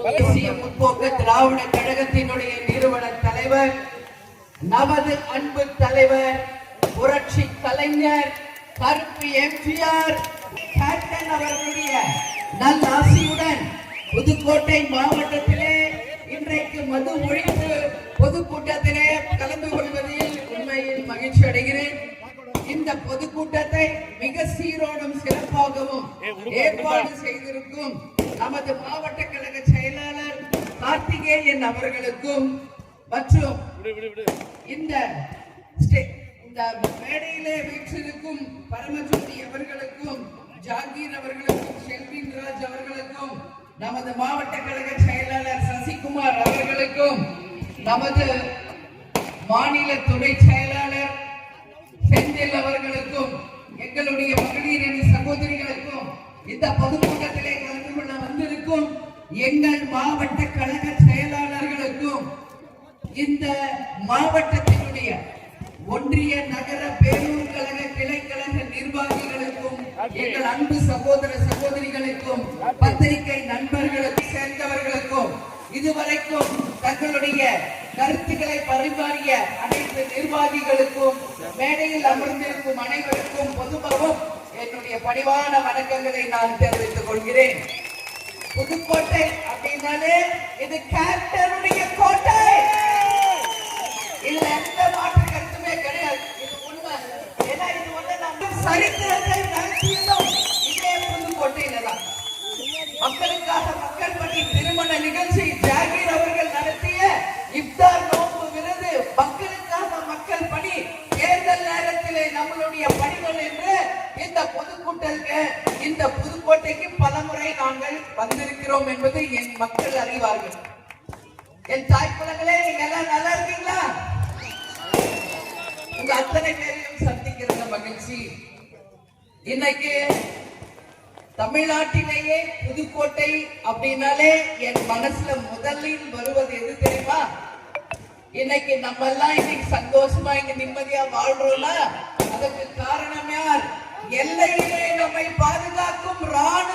தேசிய முற்போக்கு திராவிட கழகத்தினுடைய நிறுவன தலைவர், நமது அன்பு தலைவர், புரட்சி கலைஞர் கருப்பு எம்ஜிஆர் கேப்டன் அவர்களுடைய நல்ல ஆசியுடன் புதுக்கோட்டை மாவட்டத்திலே இன்றைக்கு மது ஒழிப்பு பொதுக்கூட்டத்திலே கலந்து கொள்வதில் உண்மையில் மகிழ்ச்சி அடைகிறேன். இந்த பொதுக்கூட்டத்தை மிக சீரோடும் சிறப்பாகவும் ஏற்பாடு செய்திருக்கும் நமது மாவட்ட கழக செயலாளர் கார்த்திகேயன் அவர்களுக்கும் மற்றும் இந்த மேடையிலே வீற்றிருக்கும் பரமஜோதி அவர்களுக்கும், ஜாகீர் அவர்களுக்கும், செல்வின் ராஜ் அவர்களுக்கும், நமது மாவட்ட கழக செயலாளர் சசிகுமார் அவர்களுக்கும், நமது மாநில துணை செயலாளர் செந்தில் அவர்களுக்கும், எங்களுடைய மகளிர் அணி சகோதரிகளுக்கும், இந்த பொதுக்கூட்டத்திலே கலந்து கொள்ள வந்திருக்கும் எங்கள் மாவட்ட கழக செயலாளர்களுக்கும், இந்த மாவட்டத்தினுடைய ஒன்றிய நகர பேரூர் கழக கிளைக்கழக நிர்வாகிகளுக்கும், எங்கள் அன்பு சகோதர சகோதரிகளுக்கும், பத்திரிகை நண்பர்களுக்கு சேர்ந்தவர்களுக்கும், இதுவரைக்கும் தங்களுடைய கருத்துக்களை பரிமாறிய அனைத்து நிர்வாகிகளுக்கும், மேடையில் அமர்ந்திருக்கும் அனைவருக்கும் பொதுவாகவும் என்னுடைய பணிவான வணக்கங்களை நான் தெரிவித்துக் கொள்கிறேன். புதுக்கோட்டை அப்படின்னாலே இது கேப்டனுடைய கோட்டை, இதுல எந்த மாற்று கருத்துமே கிடையாது. இது உண்மை. ஏன்னா இது வந்து நம்ம சரித்திரத்தை நடத்தியதும் இதே புதுக்கோட்டையில தான். மக்களுக்காக மக்கள் பணி திருமண நிகழ்ச்சி ஜாகீர் அவர்கள் நடத்திய இப்தார் நோன்பு விருது, மக்களுக்காக மக்கள் பணி, தேர்தல் நேரத்திலே நம்மளுடைய பணிகள் என்று இந்த பொதுக்கூட்டலுக்கு, இந்த புதுக்கோட்டைக்கு பலமுறை நாங்கள் வந்திருக்கிறோம் என்பது என் மக்கள் அறிவார்கள். என் தாய்க்குலங்களே, நீங்க எல்லாம் நல்லா இருக்கீங்களா? உங்க அத்தனை பேரையும் சந்திக்கிற மகிழ்ச்சி. இன்னைக்கு தமிழ்நாட்டிலேயே புதுக்கோட்டை அப்படின்னாலே என் மனசுல முதலில் வருவது எது தெரியுமா? இன்னைக்கு நம்ம எல்லாம் இன்னைக்கு சந்தோஷமா இங்க நிம்மதியா வாழ்றோம்னா அதுக்கு காரணம் யார்? எல்லையிலே நம்மை பாதுகாக்கும் ராணுவ